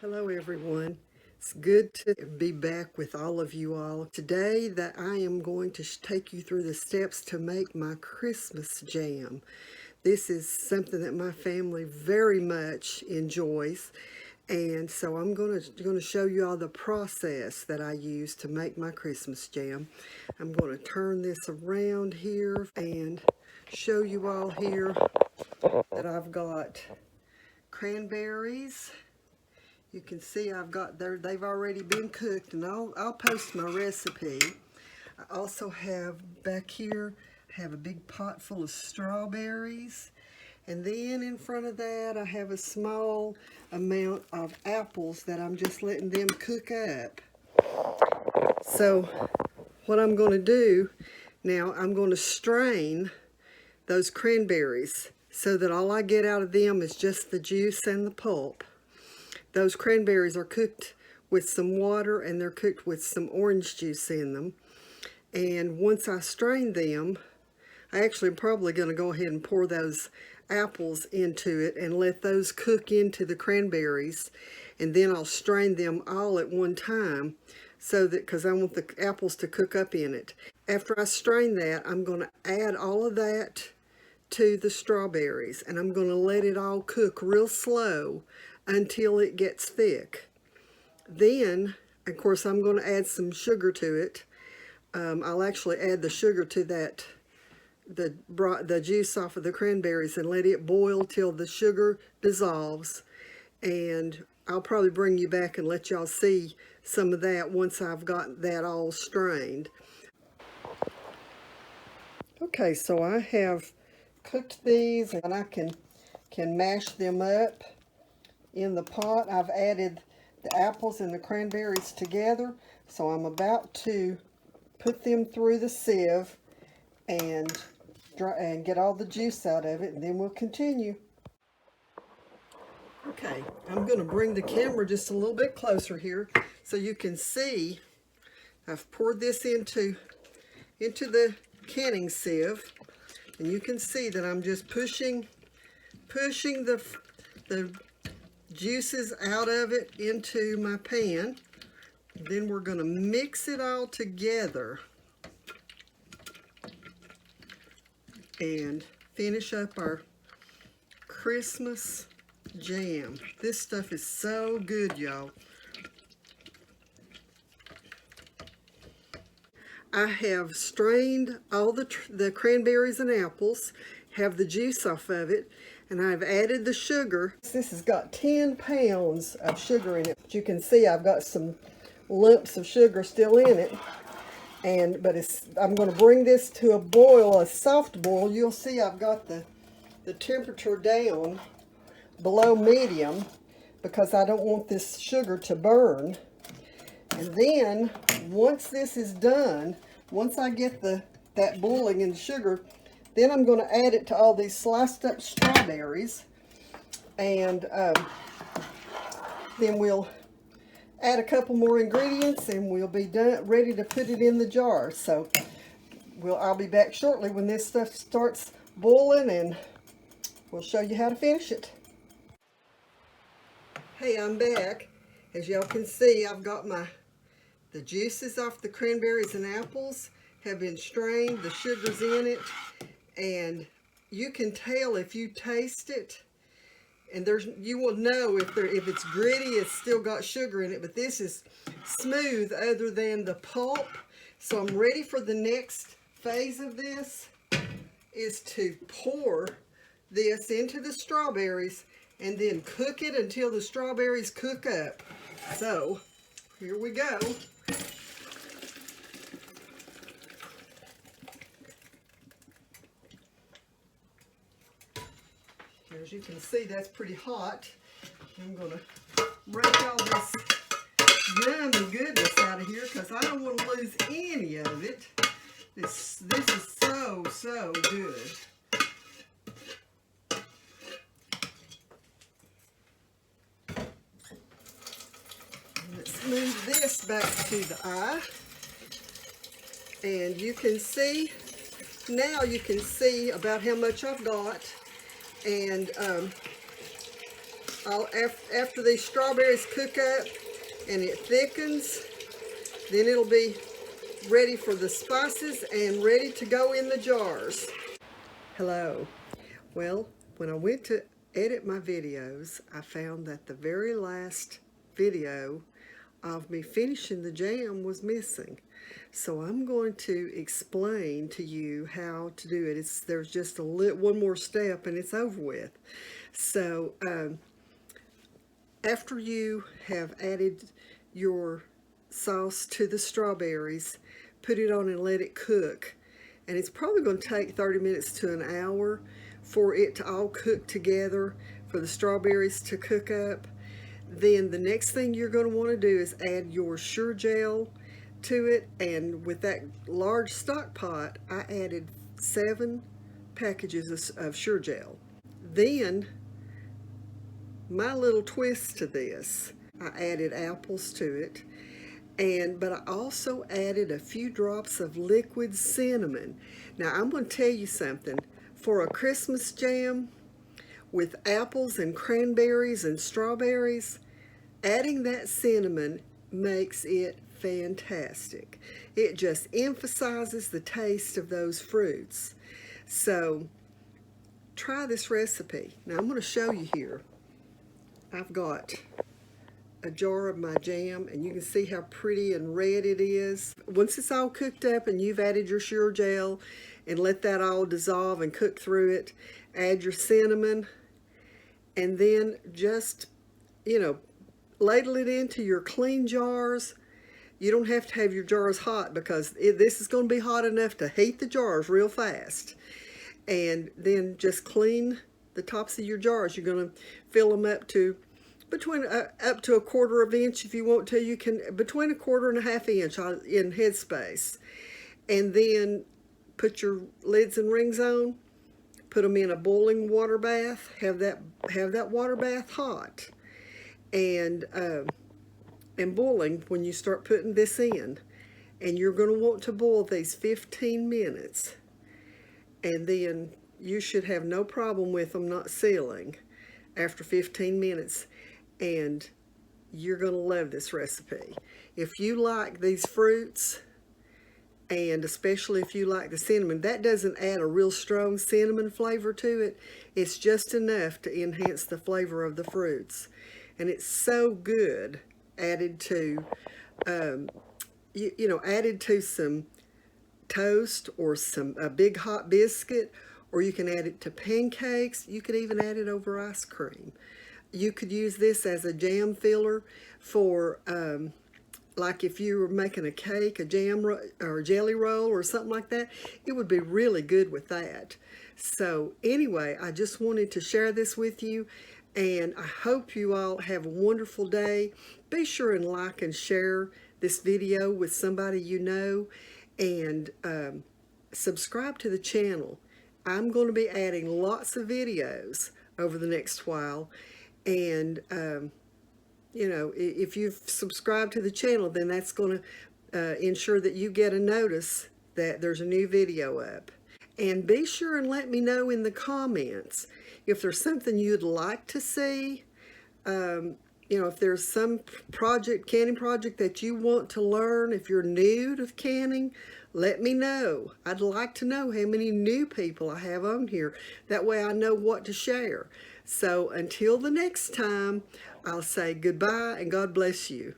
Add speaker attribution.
Speaker 1: Hello everyone. It's good to be back with all of you all. Today that I am going to take you through the steps to make my Christmas jam. This is something that my family very much enjoys. And so I'm going to show you all the process that I use to make my Christmas jam. I'm going to turn this around here and show you all here that I've got cranberries. You can see I've got they've already been cooked, and I'll post my recipe. I also have back here, have a big pot full of strawberries. And then in front of that, I have a small amount of apples that I'm just letting them cook up. So what I'm going to do now, I'm going to strain those cranberries so that all I get out of them is just the juice and the pulp. Those cranberries are cooked with some water and they're cooked with some orange juice in them. And once I strain them, I actually am probably going to go ahead and pour those apples into it and let those cook into the cranberries. And then I'll strain them all at one time so that, because I want the apples to cook up in it. After I strain that, I'm going to add all of that to the strawberries, and I'm going to let it all cook real slow until it gets thick. Then, of course, I'm going to add some sugar to it. I'll actually add the sugar to that, the juice off of the cranberries, and let it boil till the sugar dissolves. And I'll probably bring you back and let y'all see some of that once I've got that all strained. Okay, so I have cooked these, and I can mash them up in the pot. I've added the apples and the cranberries together, so I'm about to put them through the sieve and get all the juice out of it, and then we'll continue. Okay, I'm going to bring the camera just a little bit closer here so you can see I've poured this into the canning sieve, and you can see that I'm just pushing the juices out of it into my pan. Then we're going to mix it all together and finish up our Christmas jam. This stuff is so good, y'all. I have strained all the cranberries and apples, have the juice off of it, and I've added the sugar. This has got 10 pounds of sugar in it. But you can see I've got some lumps of sugar still in it. But I'm going to bring this to a boil, a soft boil. You'll see I've got the temperature down below medium because I don't want this sugar to burn. And then once this is done, once I get that boiling in sugar, then I'm going to add it to all these sliced up strawberries, and then we'll add a couple more ingredients and we'll be done, ready to put it in the jar. So I'll be back shortly when this stuff starts boiling, and we'll show you how to finish it. Hey, I'm back. As y'all can see, I've got the juices off the cranberries and apples have been strained, the sugar's in it, and you can tell if you taste it, and you will know if it's gritty, it's still got sugar in it, but this is smooth other than the pulp. So I'm ready for the next phase of this, is to pour this into the strawberries and then cook it until the strawberries cook up. So here we go. As you can see, that's pretty hot. I'm going to rake all this yummy goodness out of here because I don't want to lose any of it. This is so good. Let's move this back to the eye. And you can see, now you can see about how much I've got. And after these strawberries cook up and it thickens, then it'll be ready for the spices and ready to go in the jars. Hello. Well, when I went to edit my videos, I found that the very last video of me finishing the jam was missing. So I'm going to explain to you how to do it. There's just one more step and it's over with. So after you have added your sauce to the strawberries, put it on and let it cook. And it's probably going to take 30 minutes to an hour for it to all cook together, for the strawberries to cook up. Then the next thing you're going to want to do is add your Sure-Jell to it. And with that large stock pot, I added 7 packages of Sure-Jell. Then my little twist to this, I added apples to it. But I also added a few drops of liquid cinnamon. Now I'm going to tell you something. For a Christmas jam with apples and cranberries and strawberries, adding that cinnamon makes it fantastic. It just emphasizes the taste of those fruits. So try this recipe. Now I'm going to show you here. I've got a jar of my jam, and you can see how pretty and red it is. Once it's all cooked up and you've added your Sure-Jell and let that all dissolve and cook through it, add your cinnamon, and then just, ladle it into your clean jars. You don't have to have your jars hot because this is going to be hot enough to heat the jars real fast. And then just clean the tops of your jars. You're going to fill them up to up to 1/4 inch if you want to. You can between 1/4 and 1/2 inch in headspace, and then put your lids and rings on. Put them in a boiling water bath. Have that water bath hot and boiling when you start putting this in. And you're going to want to boil these 15 minutes, and then you should have no problem with them not sealing after 15 minutes. And you're going to love this recipe. If you like these fruits, and especially if you like the cinnamon, that doesn't add a real strong cinnamon flavor to it. It's just enough to enhance the flavor of the fruits. And it's so good added to, added to some toast or a big hot biscuit, or you can add it to pancakes. You could even add it over ice cream. You could use this as a jam filler for, like if you were making a cake, a jam or a jelly roll or something like that. It would be really good with that. So anyway, I just wanted to share this with you, and I hope you all have a wonderful day. Be sure and like and share this video with somebody you know, and subscribe to the channel. I'm going to be adding lots of videos over the next while. And, if you've subscribed to the channel, then that's going to ensure that you get a notice that there's a new video up. And be sure and let me know in the comments if there's something you'd like to see. If there's some canning project that you want to learn, if you're new to canning, let me know. I'd like to know how many new people I have on here. That way I know what to share. So until the next time, I'll say goodbye and God bless you.